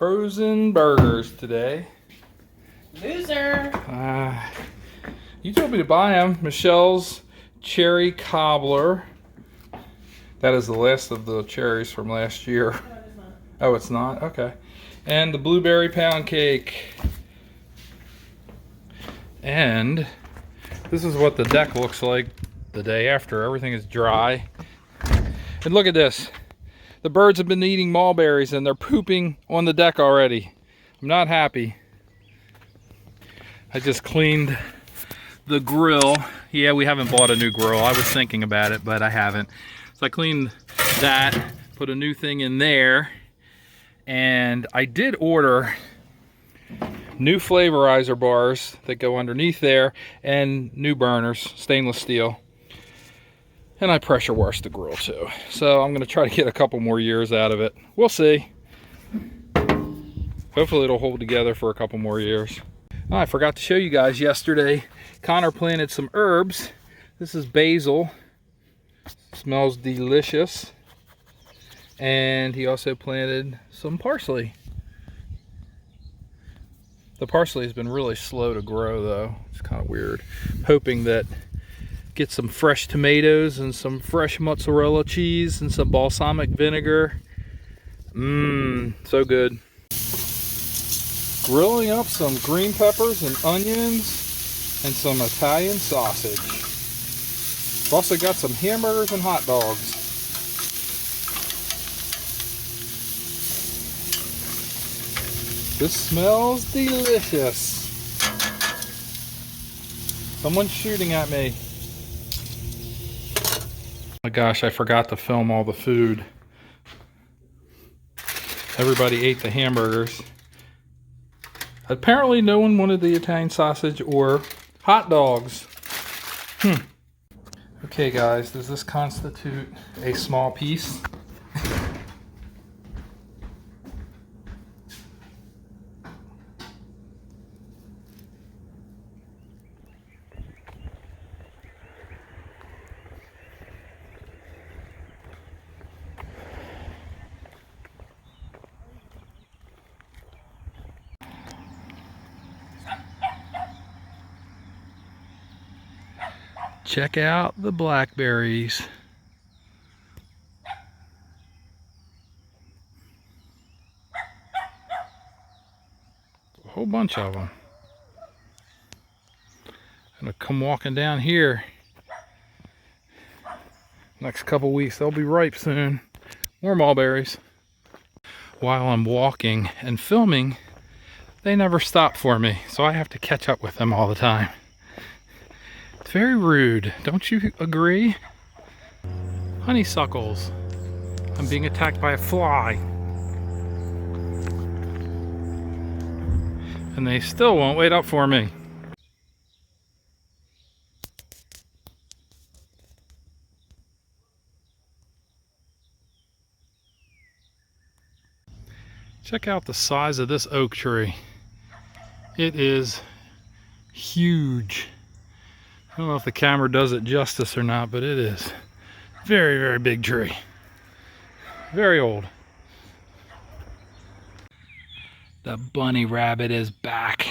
frozen burgers today. Loser. You told me to buy them. Michelle's cherry cobbler. That is the last of the cherries from last year. No, it is not. Oh, it's not? Okay. And the blueberry pound cake. And this is what the deck looks like the day after. Everything is dry. And look at this. The birds have been eating mulberries and they're pooping on the deck already. I'm not happy. I just cleaned the grill. Yeah, we haven't bought a new grill. I was thinking about it, but I haven't. So I cleaned that, put a new thing in there, and I did order new flavorizer bars that go underneath there and new burners, stainless steel. And I pressure washed the grill too. So I'm gonna try to get a couple more years out of it. We'll see. Hopefully it'll hold together for a couple more years. Oh, I forgot to show you guys yesterday. Connor planted some herbs. This is basil. Smells delicious. And he also planted some parsley. The parsley has been really slow to grow though. It's kind of weird. Hoping that get some fresh tomatoes and some fresh mozzarella cheese and some balsamic vinegar. So good. Grilling up some green peppers and onions and some Italian sausage. I've also got some hamburgers and hot dogs. This smells delicious. Someone's shooting at me. Oh my gosh, I forgot to film all the food. Everybody ate the hamburgers. Apparently no one wanted the Italian sausage or hot dogs. Okay guys, does this constitute a small piece? Check out the blackberries. A whole bunch of them. Gonna come walking down here. Next couple weeks, they'll be ripe soon. More mulberries. While I'm walking and filming, they never stop for me, so I have to catch up with them all the time. It's very rude, don't you agree? Honeysuckles. I'm being attacked by a fly. And they still won't wait up for me. Check out the size of this oak tree. It is huge. I don't know if the camera does it justice or not, but it is very, very big tree. Very old. The bunny rabbit is back.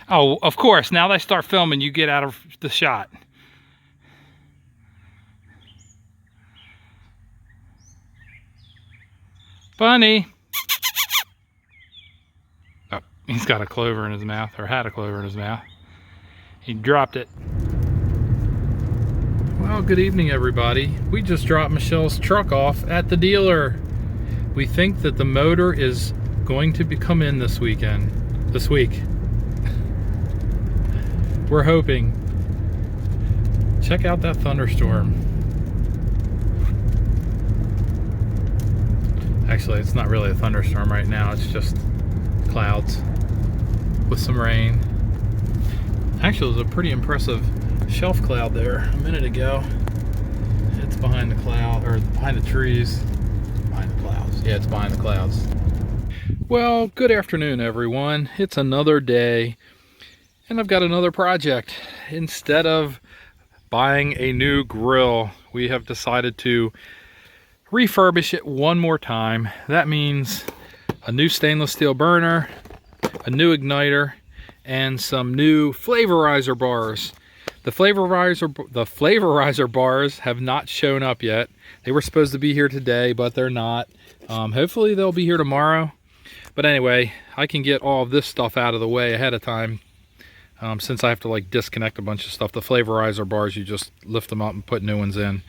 Oh, of course, now that I start filming, you get out of the shot. Bunny. Oh, he's got a clover in his mouth, or had a clover in his mouth. He dropped it. Well, good evening, everybody. We just dropped Michelle's truck off at the dealer. We think that the motor is going to come in this week. We're hoping. Check out that thunderstorm. Actually, it's not really a thunderstorm right now. It's just clouds with some rain. Actually, there's a pretty impressive shelf cloud there a minute ago. It's behind the cloud, or behind the trees. Behind the clouds. Yeah, it's behind the clouds. Well, good afternoon, everyone. It's another day, and I've got another project. Instead of buying a new grill, we have decided to refurbish it one more time. That means a new stainless steel burner, a new igniter, and some new flavorizer bars. The flavorizer bars have not shown up yet. They were supposed to be here today, but they're not. Hopefully they'll be here tomorrow. But anyway, I can get all of this stuff out of the way ahead of time. Since I have to like disconnect a bunch of stuff. The flavorizer bars, you just lift them up and put new ones in.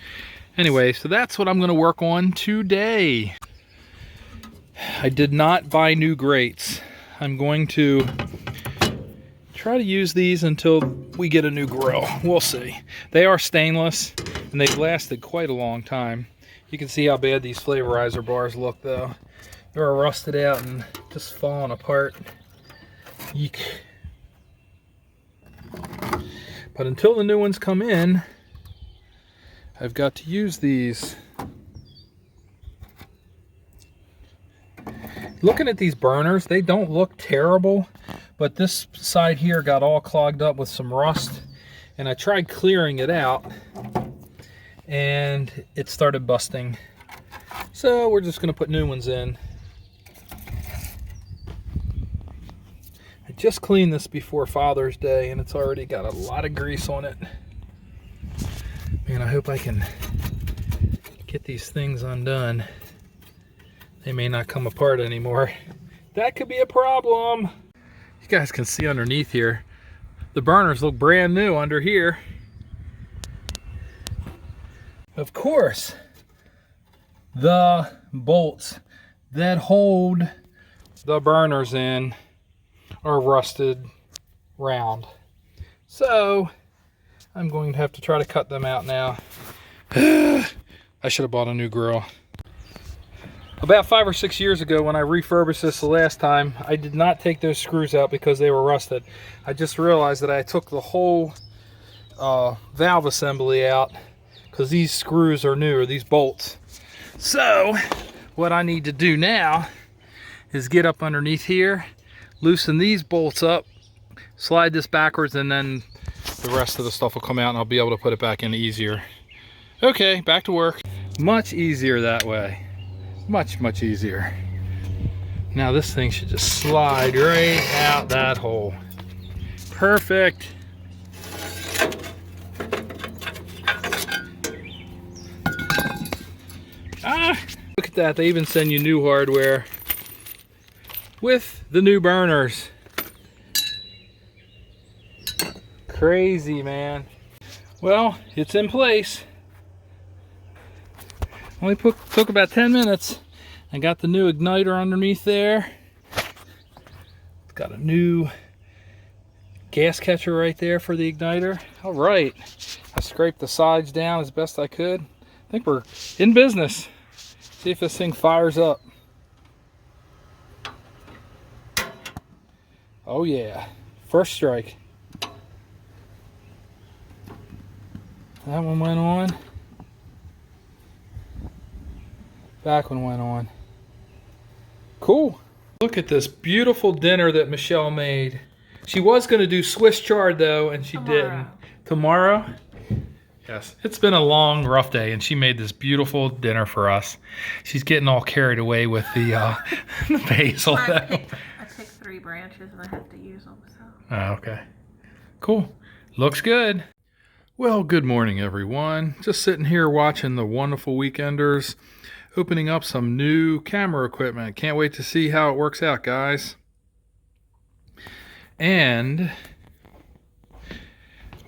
Anyway, so that's what I'm going to work on today. I did not buy new grates. I'm going to try to use these until we get a new grill. We'll see. They are stainless and they've lasted quite a long time. You can see how bad these flavorizer bars look though. They're rusted out and just falling apart. Eek. But until the new ones come in, I've got to use these. Looking at these burners, they don't look terrible, but this side here got all clogged up with some rust, and I tried clearing it out and it started busting. So we're just going to put new ones in. I just cleaned this before Father's Day and it's already got a lot of grease on it. Man, I hope I can get these things undone. They may not come apart anymore. That could be a problem. You guys can see underneath here, the burners look brand new under here. Of course, the bolts that hold the burners in are rusted round. So I'm going to have to try to cut them out now. I should have bought a new grill. About 5 or 6 years ago when I refurbished this the last time, I did not take those screws out because they were rusted. I just realized that I took the whole valve assembly out because these screws are new, or these bolts. So what I need to do now is get up underneath here, loosen these bolts up, slide this backwards, and then the rest of the stuff will come out and I'll be able to put it back in easier. Okay, back to work. Much easier that way. Much easier. Now this thing should just slide right out that hole. Perfect. Look at that, they even send you new hardware with the new burners. Crazy, man. Well, it's in place. Only took about 10 minutes. I got the new igniter underneath there. It's got a new gas catcher right there for the igniter. All right, I scraped the sides down as best I could. I think we're in business. See if this thing fires up. Oh yeah, first strike. That one went on. Back one went on. Cool. Look at this beautiful dinner that Michelle made. She was going to do Swiss chard though, and she didn't. Tomorrow? Yes. It's been a long, rough day, and she made this beautiful dinner for us. She's getting all carried away with the, the basil. I picked 3 branches and I have to use them. So. Oh, okay. Cool. Looks good. Well, good morning, everyone. Just sitting here watching the Wonderful Weekenders, opening up some new camera equipment. Can't wait to see how it works out, guys. And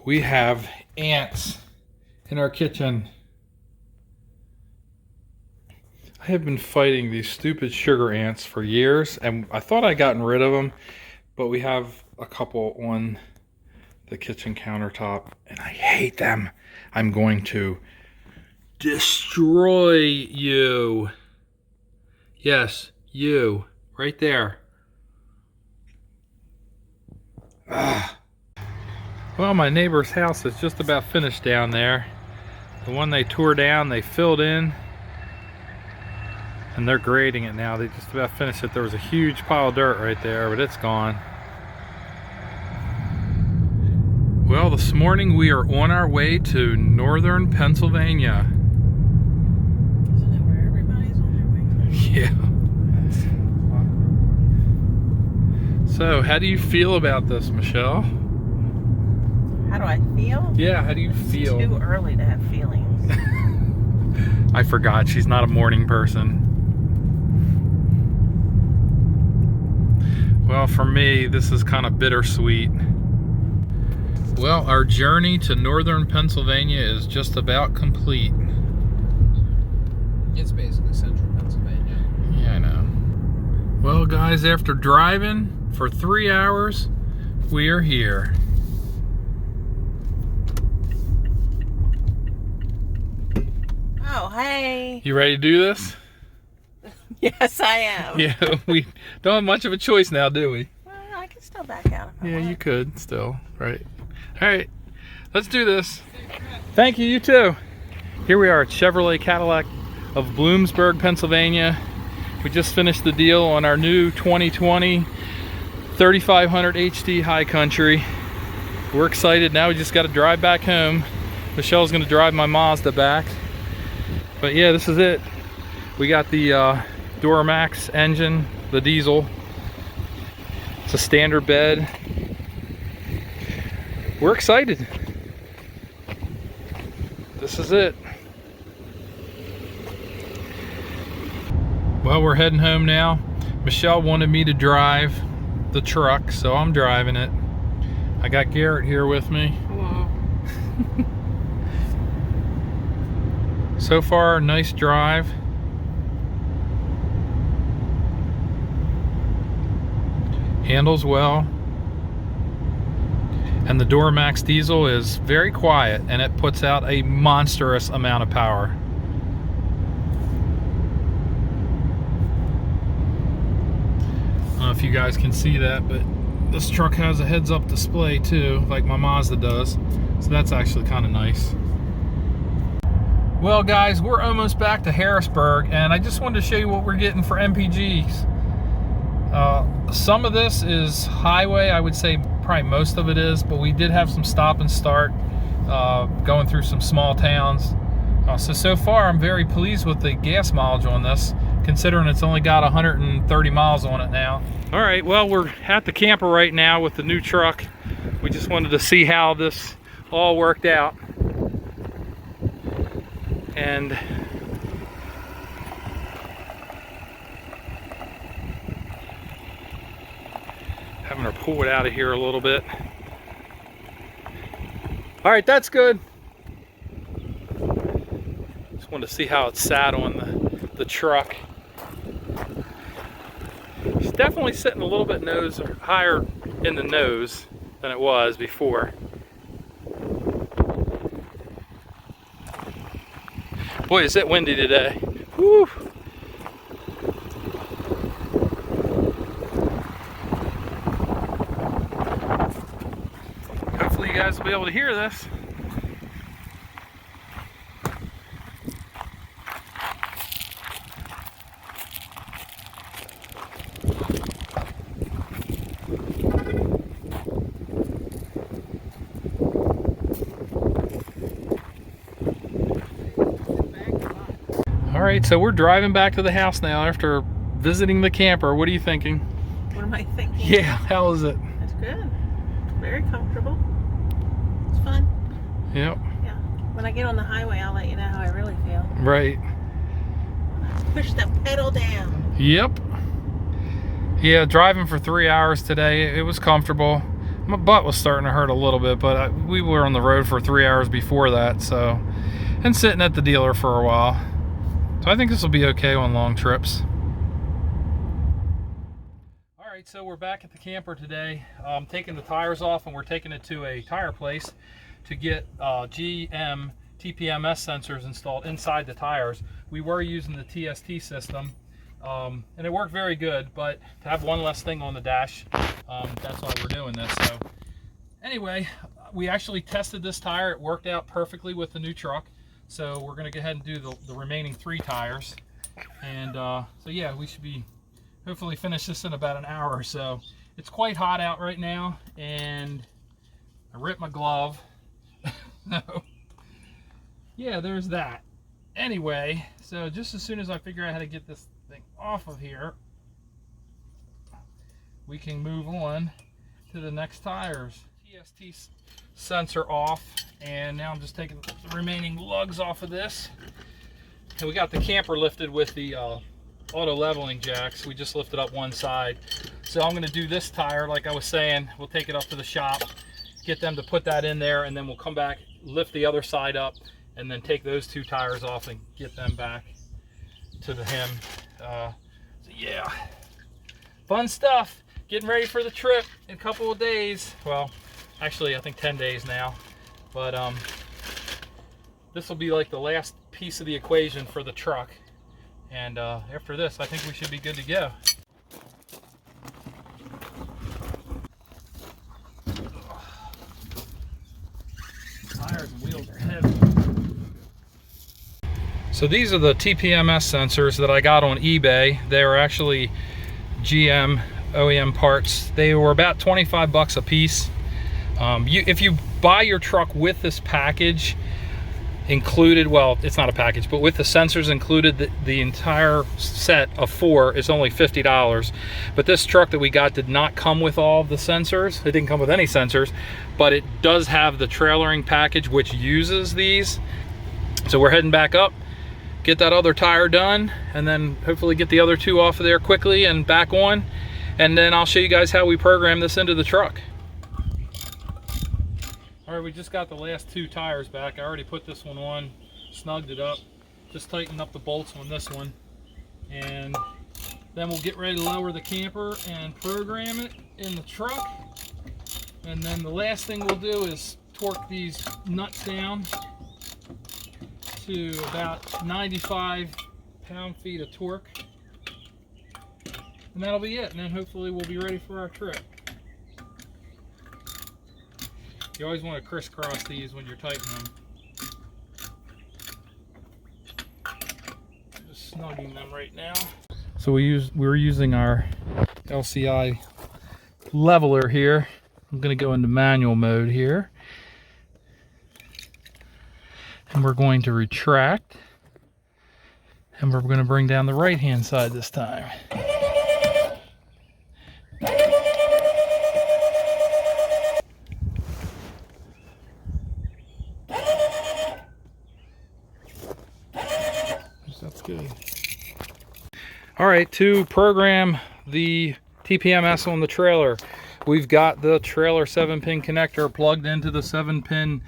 we have ants in our kitchen. I have been fighting these stupid sugar ants for years, and I thought I'd gotten rid of them, but we have a couple on the kitchen countertop, and I hate them. I'm going to destroy you. Yes, you. Right there. Ugh. Well, my neighbor's house is just about finished down there. The one they tore down, they filled in, and they're grading it now. They just about finished it. There was a huge pile of dirt right there, but it's gone. Well, this morning we are on our way to northern Pennsylvania. Isn't that where everybody's on their way to? Yeah. So, how do you feel about this, Michelle? How do I feel? Yeah, how do you feel? It's too early to have feelings. I forgot, she's not a morning person. Well, for me, this is kind of bittersweet. Well, our journey to northern Pennsylvania is just about complete. It's basically central Pennsylvania. Yeah, I know. Well, guys, after driving for 3 hours, we are here. Oh, hey. You ready to do this? Yes, I am. Yeah, we don't have much of a choice now, do we? Well, I can still back out if I Yeah, want. you could still, right? All right, let's do this. Thank you, you too. Here we are at Chevrolet Cadillac of Bloomsburg, Pennsylvania. We just finished the deal on our new 2020 3500 HD High Country. We're excited. Now we just got to drive back home. Michelle's going to drive my Mazda back. But yeah, this is it. We got the Duramax engine, the diesel. It's a standard bed. We're excited. This is it. Well, we're heading home now. Michelle wanted me to drive the truck, so I'm driving it. I got Garrett here with me. Hello. So far, nice drive. Handles well. And the Duramax diesel is very quiet, and it puts out a monstrous amount of power. I don't know if you guys can see that, but this truck has a heads-up display too, like my Mazda does. So that's actually kind of nice. Well, guys, we're almost back to Harrisburg, and I just wanted to show you what we're getting for MPGs. Some of this is highway, I would say probably most of it is, but we did have some stop and start going through some small towns. So far I'm very pleased with the gas mileage on this, considering it's only got 130 miles on it now. All right, well, we're at the camper right now with the new truck. We just wanted to see how this all worked out. And having her pull it out of here a little bit. All right, that's good. Just wanted to see how it sat on the truck. It's definitely sitting a little bit higher in the nose than it was before. Boy, is it windy today. Whew. Hopefully you guys will be able to hear this. Alright, so we're driving back to the house now after visiting the camper. What are you thinking? What am I thinking? Yeah, how is it? It's good. Very comfortable. It's fun. Yep. Yeah. When I get on the highway, I'll let you know how I really feel. Right. Push the pedal down. Yep. Yeah, driving for 3 hours today, it was comfortable. My butt was starting to hurt a little bit, but we were on the road for 3 hours before that, so, and sitting at the dealer for a while. So I think this will be okay on long trips. All right, so we're back at the camper today. Taking the tires off, and we're taking it to a tire place to get GM TPMS sensors installed inside the tires. We were using the TST system, and it worked very good, but to have one less thing on the dash, that's why we're doing this. So anyway, we actually tested this tire. It worked out perfectly with the new truck. So we're going to go ahead and do the remaining 3 tires. And so yeah, we should be hopefully finish this in about an hour or so. It's quite hot out right now, and I ripped my glove. So yeah, there's that. Anyway, so just as soon as I figure out how to get this thing off of here, we can move on to the next tires. TST sensor off, and now I'm just taking the remaining lugs off of this. And we got the camper lifted with the auto leveling jacks. We just lifted up one side. So I'm going to do this tire like I was saying. We'll take it up to the shop, get them to put that in there, and then we'll come back, lift the other side up, and then take those two tires off and get them back to the hem. So yeah, fun stuff. Getting ready for the trip in a couple of days. Well, actually I think 10 days now. But this will be like the last piece of the equation for the truck. And after this, I think we should be good to go. Tires and wheels are heavy. So these are the TPMS sensors that I got on eBay. They are actually GM OEM parts. They were about 25 bucks a piece. If you buy your truck with this package included, well, it's not a package, but with the sensors included, the entire set of 4 is only $50. But this truck that we got did not come with all of the sensors. It didn't come with any sensors, but it does have the trailering package which uses these. So we're heading back up, get that other tire done, and then hopefully get the other 2 off of there quickly and back on. And then I'll show you guys how we program this into the truck. All right, we just got the last 2 tires back. I already put this one on, snugged it up, just tightened up the bolts on this one. And then we'll get ready to lower the camper and program it in the truck. And then the last thing we'll do is torque these nuts down to about 95 pound-feet of torque. And that'll be it, and then hopefully we'll be ready for our trip. You always want to crisscross these when you're tightening them. Just snugging them right now. So we're using our LCI leveler here. I'm going to go into manual mode here. And we're going to retract. And we're going to bring down the right-hand side this time. That's good. All right, to program the TPMS on the trailer, we've got the trailer 7-pin connector plugged into the 7-pin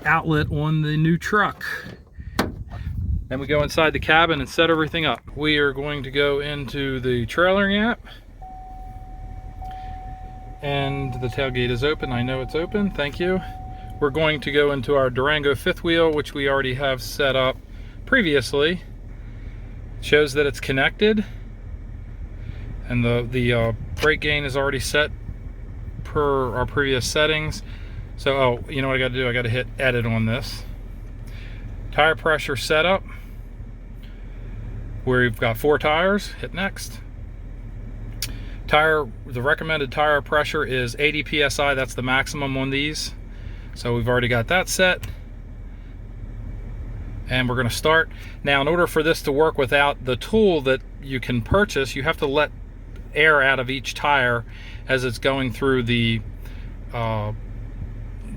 outlet on the new truck. Then we go inside the cabin and set everything up. We are going to go into the trailering app, and the tailgate is open. I know it's open, thank you. We're going to go into our Durango 5th wheel, which we already have set up previously. It shows that it's connected, and the brake gain is already set per our previous settings. So, oh, you know what I got to do? I got to hit edit on this. Tire pressure setup. We've got 4 tires. Hit next. The recommended tire pressure is 80 psi. That's the maximum on these. So we've already got that set. And we're going to start. Now, in order for this to work without the tool that you can purchase, you have to let air out of each tire as it's going through the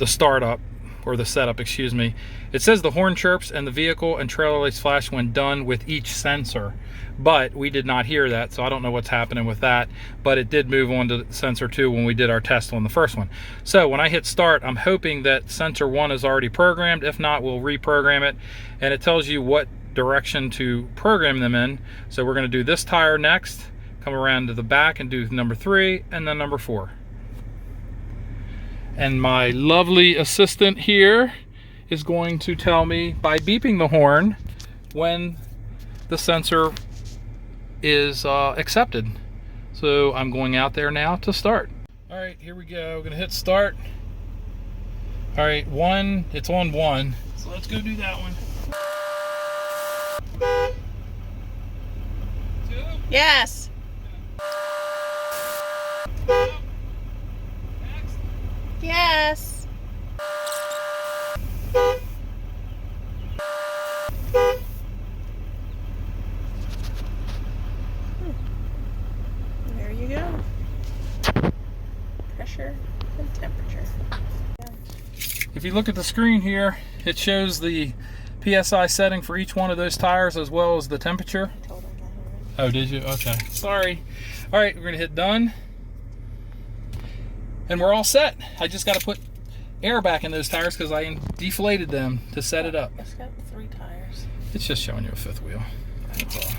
startup, or the setup, excuse me. It says the horn chirps and the vehicle and trailer lights flash when done with each sensor, but we did not hear that, so I don't know what's happening with that. But it did move on to sensor 2 when we did our test on the first one. So when I hit start, I'm hoping that sensor 1 is already programmed. If not, we'll reprogram it, and it tells you what direction to program them in. So we're going to do this tire next, come around to the back and do number 3 and then number 4. And my lovely assistant here is going to tell me by beeping the horn when the sensor is accepted. So I'm going out there now to start. All right, here we go. We're gonna hit start. All right, 1, it's on 1. So let's go do that one. 2. Yes. Next. Yes. There you go. pressure and temperature. If you look at the screen here, it shows the PSI setting for each one of those tires as well as the temperature. Oh, did you? Okay. Sorry. All right, we're gonna hit done. And we're all set. I just gotta put air back in those tires because I deflated them to set it up. It's got 3 tires. It's just showing you a 5th wheel. That's all.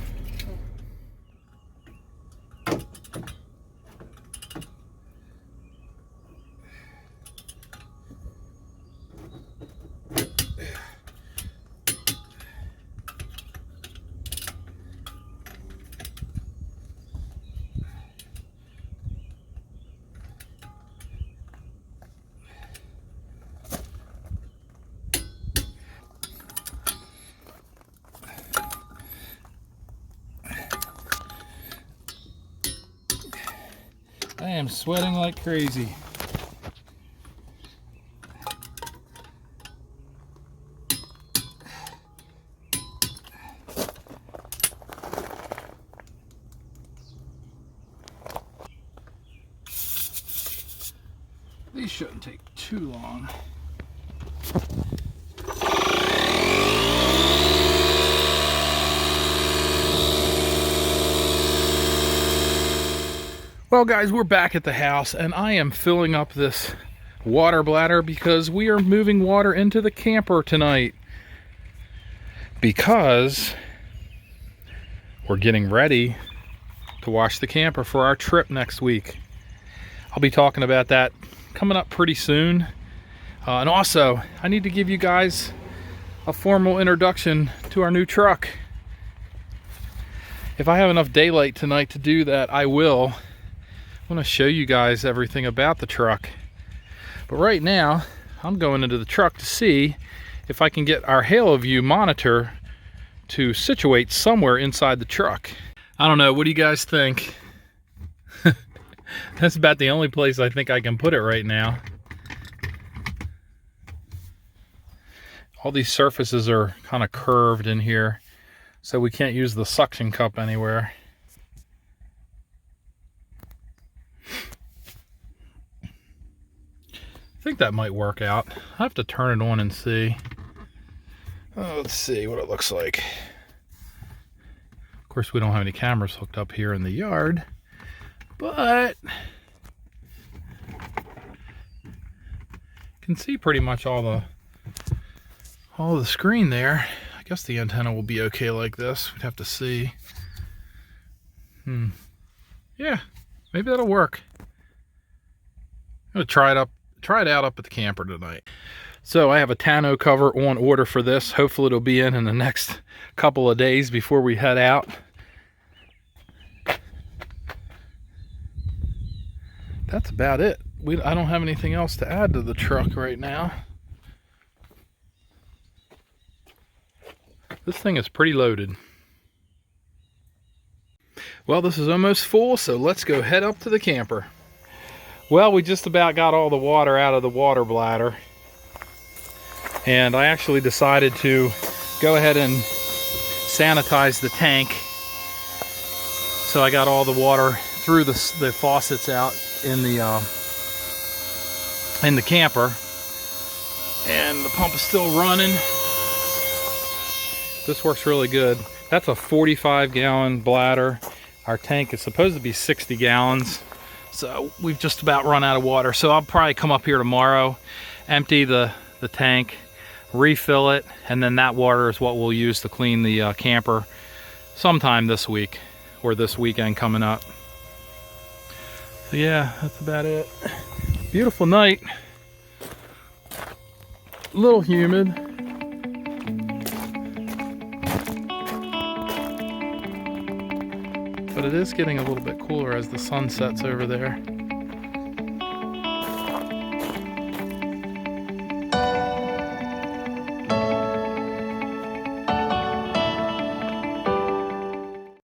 I am sweating like crazy. These shouldn't take too long. Well guys, we're back at the house and I am filling up this water bladder because we are moving water into the camper tonight. Because we're getting ready to wash the camper for our trip next week. I'll be talking about that coming up pretty soon. And also, I need to give you guys a formal introduction to our new truck. If I have enough daylight tonight to do that, I will. I want to show you guys everything about the truck. But right now, I'm going into the truck to see if I can get our Halo View monitor to situate somewhere inside the truck. I don't know, what do you guys think? That's about the only place I think I can put it right now. All these surfaces are kind of curved in here, so we can't use the suction cup anywhere. I think that might work out. I have to turn it on and see. Oh, let's see what it looks like. Of course, we don't have any cameras hooked up here in the yard, but you can see pretty much all the screen there. I guess the antenna will be okay like this. We'd have to see. Yeah, maybe that'll work. I'm gonna try it out up at the camper tonight. So I have a tonneau cover on order for this. Hopefully it'll be in the next couple of days before we head out. That's about it. I don't have anything else to add to the truck right now. This thing is pretty loaded. Well, this is almost full, so let's go head up to the camper. Well, we just about got all the water out of the water bladder. And I actually decided to go ahead and sanitize the tank. So I got all the water through the faucets out in the camper. And the pump is still running. This works really good. That's a 45-gallon bladder. Our tank is supposed to be 60 gallons. So we've just about run out of water. So I'll probably come up here tomorrow, empty the tank, refill it, and then that water is what we'll use to clean the camper sometime this week or this weekend coming up. So yeah, that's about it. Beautiful night. A little humid. But it is getting a little bit cooler as the sun sets over there.